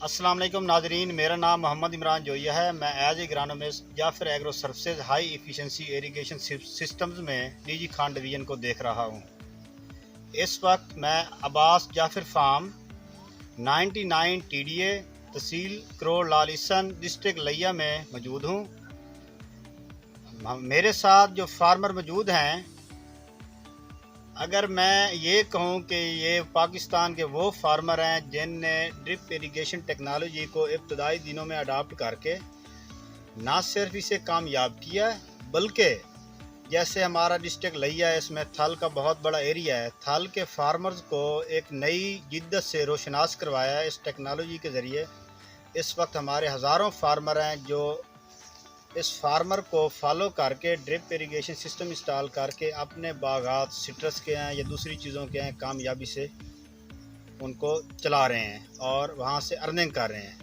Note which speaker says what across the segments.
Speaker 1: अस्सलाम वालेकुम नाजरीन, मेरा नाम मोहम्मद इमरान जोया है। मैं as agronomist Jafar agro services high efficiency irrigation systems में निजी खान डिवीज़न को देख रहा हूँ। इस वक्त मैं अब्बास जाफर फार्म 99 TDA तहसील करोड़ लालिसन डिस्ट्रिक्ट लिया में मौजूद हूँ। मेरे साथ जो फार्मर मौजूद हैं, अगर मैं ये कहूँ कि ये पाकिस्तान के वो फार्मर हैं जिनने ड्रिप इरिगेशन टेक्नोलॉजी को इब्तदाई दिनों में अडॉप्ट करके ना सिर्फ इसे कामयाब किया बल्कि जैसे हमारा डिस्ट्रिक्ट लिया है, इसमें थल का बहुत बड़ा एरिया है, थल के फार्मर्स को एक नई जिद्दत से रोशनास करवाया है इस टेक्नोलॉजी के ज़रिए। इस वक्त हमारे हज़ारों फार्मर हैं जो इस फार्मर को फॉलो करके ड्रिप इरिगेशन सिस्टम इंस्टॉल करके अपने बागात सिट्रस के हैं या दूसरी चीज़ों के हैं कामयाबी से उनको चला रहे हैं और वहाँ से अर्निंग कर रहे हैं।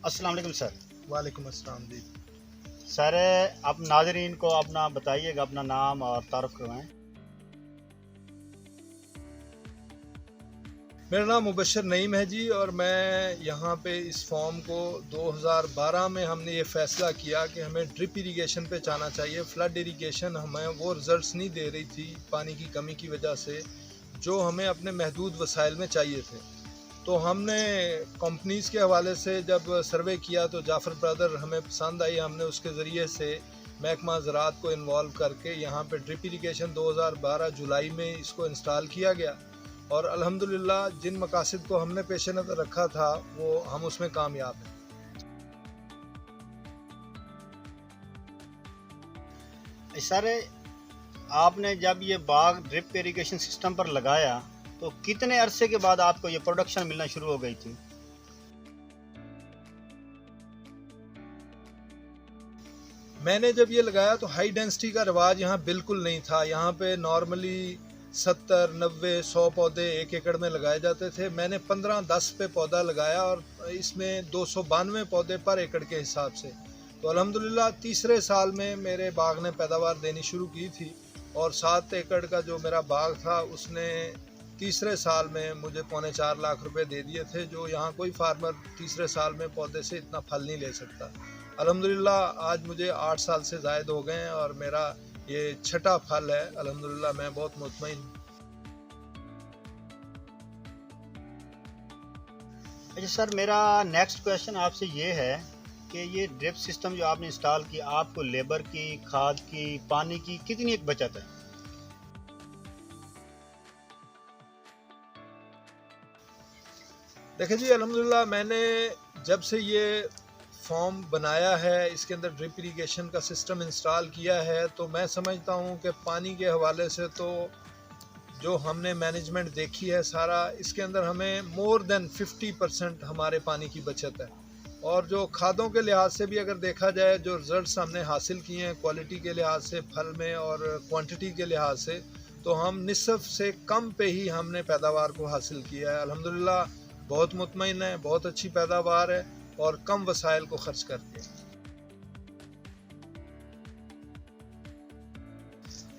Speaker 1: अस्सलाम वालेकुम सर।
Speaker 2: वालेकुम अस्सलाम जी।
Speaker 1: सर, आप नाजरीन को अपना बताइएगा, अपना नाम और तारुफ करवाएं।
Speaker 2: मेरा नाम मुबशर नईम है जी, और मैं यहाँ पे इस फॉर्म को 2012 में हमने ये फ़ैसला किया कि हमें ड्रिप इरिगेशन पे जाना चाहिए। फ्लड इरिगेशन हमें वो रिज़ल्ट्स नहीं दे रही थी पानी की कमी की वजह से जो हमें अपने महदूद वसाइल में चाहिए थे। तो हमने कंपनीज़ के हवाले से जब सर्वे किया तो जाफ़र ब्रदर हमें पसंद आई। हमने उसके ज़रिए से महकमा ज़राअत को इन्वॉल्व करके यहाँ पे ड्रिप इरिगेशन 2012 जुलाई में इसको इंस्टॉल किया गया, और अल्हम्दुलिल्लाह जिन मकासद को हमने पेश नज़र रखा था वो हम उसमें कामयाब हैं।
Speaker 1: सर, आपने जब ये बाग ड्रिप इरिगेशन सिस्टम पर लगाया तो कितने अरसे के बाद आपको ये प्रोडक्शन मिलना शुरू हो गई थी?
Speaker 2: मैंने जब ये लगाया तो हाई डेंसिटी का रिवाज यहाँ बिल्कुल नहीं था। यहाँ पे नॉर्मली 70, 90, 100 पौधे 1 एकड़ में लगाए जाते थे। मैंने 15-10 पे पौधा लगाया और इसमें 292 पौधे पर एकड़ के हिसाब से। तो अल्हम्दुलिल्लाह तीसरे साल में मेरे बाग ने पैदावार देनी शुरू की थी, और 7 एकड़ का जो मेरा बाग था उसने तीसरे साल में मुझे 3.25 लाख रुपए दे दिए थे, जो यहाँ कोई फार्मर तीसरे साल में पौधे से इतना फल नहीं ले सकता। अल्हम्दुलिल्लाह आज मुझे 8 साल से ज़ायद हो गए हैं और मेरा ये छठा फल है। अल्हम्दुलिल्लाह मैं बहुत मुतमईन हूँ।
Speaker 1: अच्छा सर, मेरा नेक्स्ट क्वेश्चन आपसे ये है कि ये ड्रिप सिस्टम जो आपने इंस्टॉल किया, आपको लेबर की, खाद की, पानी की कितनी एक बचत है?
Speaker 2: देखिए जी, अल्हम्दुलिल्लाह मैंने जब से ये फॉर्म बनाया है, इसके अंदर ड्रिप इरिगेशन का सिस्टम इंस्टॉल किया है, तो मैं समझता हूँ कि पानी के हवाले से तो जो हमने मैनेजमेंट देखी है सारा, इसके अंदर हमें मोर देन 50% हमारे पानी की बचत है। और जो खादों के लिहाज से भी अगर देखा जाए, जो रिजल्ट्स हमने हासिल किए हैं क्वालिटी के लिहाज से, फल में और क्वांटिटी के लिहाज से, तो हम निसफ से कम पे ही हमने पैदावार को हासिल किया है। अल्हम्दुलिल्लाह बहुत मुतमईन है, बहुत अच्छी पैदावार है और कम वसाइल को खर्च करके।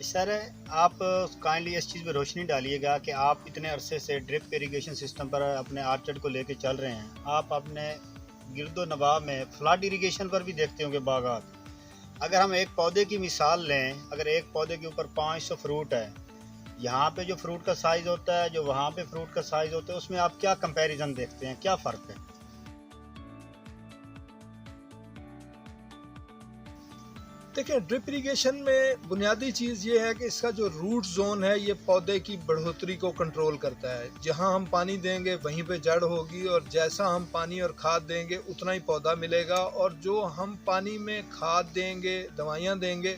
Speaker 1: सर, आप काइंडली इस चीज़ पर रोशनी डालिएगा कि आप इतने अरसे से ड्रिप इरिगेशन सिस्टम पर अपने आर्चर्ड को लेके चल रहे हैं। आप अपने गिरदो नवाह में फ्लड इरिगेशन पर भी देखते होंगे बागात। अगर हम एक पौधे की मिसाल लें, अगर एक पौधे के ऊपर 500 फ्रूट है, यहाँ पे जो फ्रूट का साइज़ होता है, जो वहाँ पे फ्रूट का साइज़ होता है, उसमें आप क्या कंपैरिजन देखते हैं, क्या फ़र्क है?
Speaker 2: देखिए, ड्रिप इरिगेशन में बुनियादी चीज़ ये है कि इसका जो रूट जोन है ये पौधे की बढ़ोतरी को कंट्रोल करता है। जहाँ हम पानी देंगे वहीं पे जड़ होगी, और जैसा हम पानी और खाद देंगे उतना ही पौधा मिलेगा। और जो हम पानी में खाद देंगे, दवाइयाँ देंगे,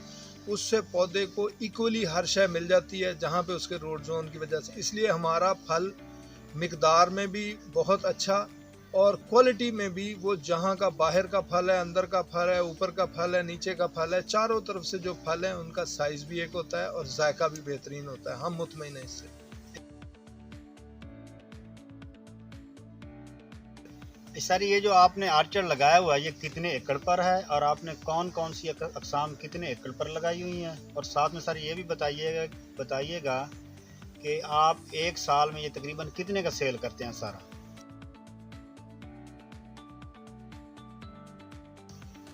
Speaker 2: उससे पौधे को इक्वली हर शय मिल जाती है जहाँ पे उसके रूट जोन की वजह से। इसलिए हमारा फल मिकदार में भी बहुत अच्छा और क्वालिटी में भी, वो जहाँ का बाहर का फल है, अंदर का फल है, ऊपर का फल है, नीचे का फल है, चारों तरफ से जो फल है उनका साइज़ भी एक होता है और जायका भी बेहतरीन होता है। हम मुतमईन हैं इससे।
Speaker 1: सर, ये जो आपने आर्चर लगाया हुआ है ये कितने एकड़ पर है और आपने कौन कौन सी अकसाम कितने एकड़ पर लगाई हुई हैं? और साथ में सर ये भी बताइएगा कि आप एक साल में ये तकरीबन कितने का सेल करते हैं सारा?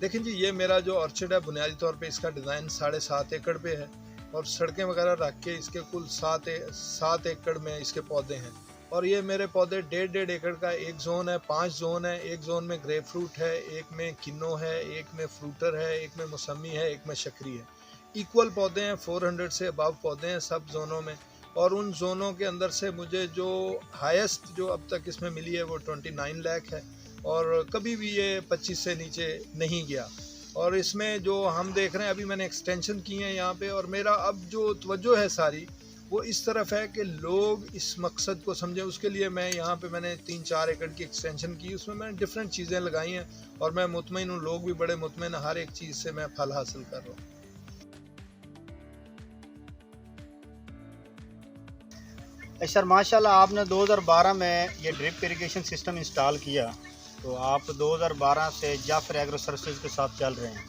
Speaker 2: देखें जी, ये मेरा जो ऑर्चिड है बुनियादी तौर पे इसका डिज़ाइन 7.5 एकड़ पे है और सड़कें वगैरह रख के इसके कुल 7 एकड़ में इसके पौधे हैं। और ये मेरे पौधे 1.5 एकड़ का एक जोन है, 5 जोन है। एक जोन में ग्रेप फ्रूट है, एक में किन्नो है, एक में फ्रूटर है, एक में मौसमी है, एक में शकरी है। इक्वल पौधे हैं, 400 से अबव पौधे हैं सब जोनों में। और उन जोनों के अंदर से मुझे जो हाईएस्ट जो अब तक इसमें मिली है वो 29 लाख है और कभी भी ये 25 से नीचे नहीं गया। और इसमें जो हम देख रहे हैं, अभी मैंने एक्सटेंशन की है यहाँ पे, और मेरा अब जो तवज्जो है सारी वो इस तरफ है कि लोग इस मकसद को समझें। उसके लिए मैं यहाँ पे मैंने 3-4 एकड़ की एक्सटेंशन की, उसमें मैंने डिफरेंट चीज़ें लगाई हैं और मैं मुतमईन हूँ, लोग भी बड़े मुतमईन, हर एक चीज़ से मैं फल हासिल कर रहा हूँ।
Speaker 1: सर माशाल्लाह, आपने 2012 में ये ड्रिप इरिगेशन सिस्टम इंस्टॉल किया, तो आप 2012 से जाफर एग्रो सर्विसेज के साथ चल रहे हैं।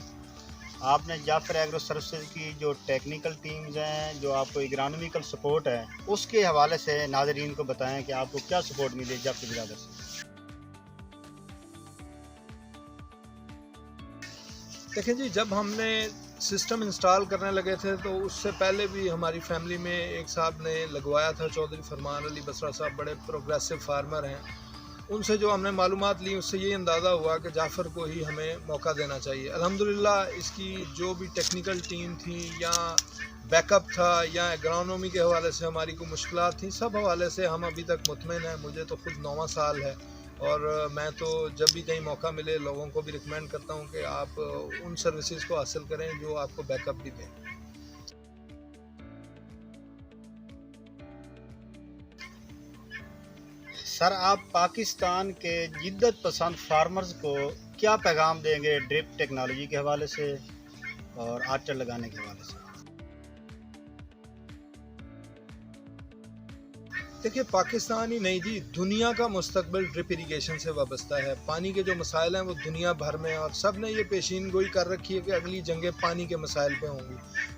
Speaker 1: आपने जाफर एग्रो सर्विसेज की जो टेक्निकल टीम्स हैं, जो आपको एग्रोनॉमिकल सपोर्ट है, उसके हवाले से नाज़रीन को बताएं कि आपको क्या सपोर्ट मिले जाफर बिरादर से।
Speaker 2: देखें जी, जब हमने सिस्टम इंस्टॉल करने लगे थे तो उससे पहले भी हमारी फैमिली में एक साहब ने लगवाया था, चौधरी फरमान अली बसरा साहब, बड़े प्रोग्रेसिव फार्मर हैं। उनसे जो हमने मालूमात ली उससे ये अंदाज़ा हुआ कि जाफ़र को ही हमें मौका देना चाहिए। अल्हम्दुलिल्लाह इसकी जो भी टेक्निकल टीम थी या बैकअप था या एग्रोनॉमी के हवाले से हमारी कोई मुश्किलात थी, सब हवाले से हम अभी तक मुतमईन हैं। मुझे तो खुद 9वां साल है और मैं तो जब भी कहीं मौका मिले लोगों को भी रिकमेंड करता हूँ कि आप उन सर्विसेज को हासिल करें जो आपको बैकअप भी दें।
Speaker 1: सर, आप पाकिस्तान के जिद्दत पसंद फार्मर्स को क्या पैगाम देंगे ड्रिप टेक्नोलॉजी के हवाले से और आर्चर लगाने के हवाले से?
Speaker 2: देखिए, पाकिस्तान ही नहीं जी, दुनिया का मुस्तकबिल ड्रिप इरिगेशन से वाबस्ता है। पानी के जो मसाइल हैं वो दुनिया भर में, और सब ने ये पेशीन गोई कर रखी है कि अगली जंगें पानी के मसाइल पे होंगी।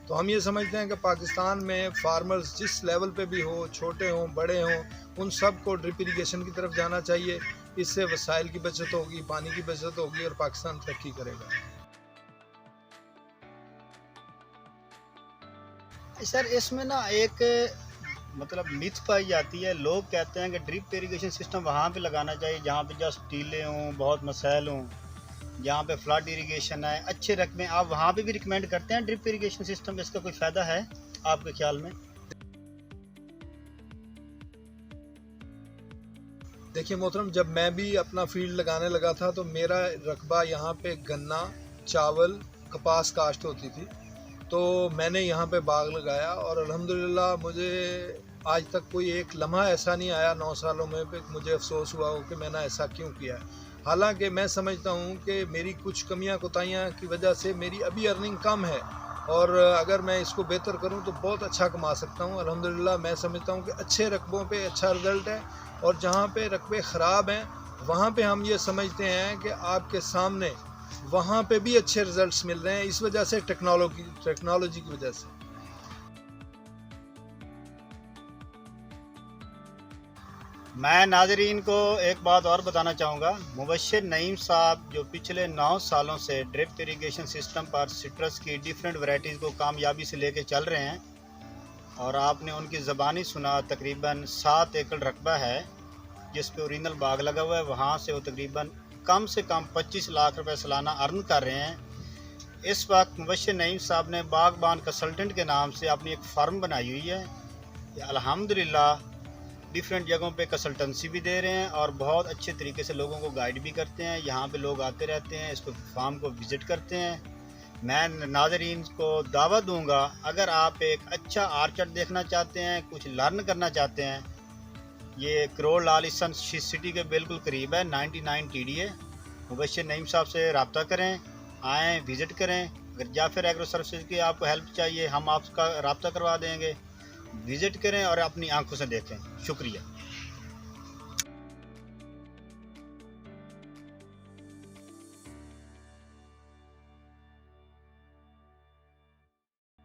Speaker 2: तो हम ये समझते हैं कि पाकिस्तान में फार्मर्स जिस लेवल पे भी हो, छोटे हों बड़े हों, उन सब को ड्रिप इरिगेशन की तरफ जाना चाहिए। इससे वसाइल की बचत होगी, पानी की बचत होगी और पाकिस्तान तरक्की करेगा।
Speaker 1: सर, इसमें ना एक मतलब मिथ पाई जाती है। लोग कहते हैं कि ड्रिप इरिगेशन सिस्टम वहाँ पे लगाना चाहिए जहाँ पे जस्ट टीले हों, बहुत मसाइल हों, जहाँ पे फ्लड इरिगेशन है, अच्छे रकबे। आप वहाँ पे भी रिकमेंड करते हैं ड्रिप इरिगेशन सिस्टम? इसका कोई फ़ायदा है आपके ख्याल में?
Speaker 2: देखिए मोहतरम, जब मैं भी अपना फील्ड लगाने लगा था तो मेरा रकबा यहाँ पे गन्ना, चावल, कपास काश्त होती थी। तो मैंने यहाँ पे बाग लगाया और अल्हम्दुलिल्लाह मुझे आज तक कोई एक लम्हा ऐसा नहीं आया 9 सालों में पे मुझे अफसोस हुआ हो कि मैंने ऐसा क्यों किया है। हालांकि मैं समझता हूँ कि मेरी कुछ कमियाँ कोताहियाँ की वजह से मेरी अभी अर्निंग कम है और अगर मैं इसको बेहतर करूँ तो बहुत अच्छा कमा सकता हूँ। अल्हम्दुलिल्लाह मैं समझता हूँ कि अच्छे रकबों पे अच्छा रिज़ल्ट है और जहाँ पे रकबे ख़राब हैं वहाँ पे हम ये समझते हैं कि आपके सामने वहाँ पे भी अच्छे रिजल्ट्स मिल रहे हैं, इस वजह से टेक्नोलॉजी की वजह से।
Speaker 1: मैं नाजरीन को एक बात और बताना चाहूँगा। मुबश्शिर नईम साहब जो पिछले 9 सालों से ड्रिप इरिगेशन सिस्टम पर सिट्रस की डिफरेंट वैरायटीज़ को कामयाबी से लेके चल रहे हैं और आपने उनकी ज़बानी सुना। तकरीबन 7 एकड़ रकबा है जिस पे ओरिजिनल बाग लगा हुआ है। वहाँ से वो तकरीबन कम से कम 25 लाख रुपए सालाना अर्न कर रहे हैं। इस वक्त मुबश्शिर नईम साहब ने बागबान कंसल्टेंट के नाम से अपनी एक फार्म बनाई हुई है। अल्हम्दुलिल्लाह डिफरेंट जगहों पे कंसल्टेंसी भी दे रहे हैं और बहुत अच्छे तरीके से लोगों को गाइड भी करते हैं। यहाँ पे लोग आते रहते हैं, इसको फार्म को विज़िट करते हैं। मैं नाज़रीन को दावत दूंगा, अगर आप एक अच्छा आर्चर देखना चाहते हैं, कुछ लर्न करना चाहते हैं, ये करोड़ लाल सन सिटी के बिल्कुल करीब है, 99 TDA। मुबश्शिर नईम साहब से रब्ता करें, आएँ विज़िट करें। अगर जाफर एग्रो सर्विसेज की आपको हेल्प चाहिए, हम आपका रब्ता करवा देंगे। विज़िट करें और अपनी आंखों से देखें। शुक्रिया।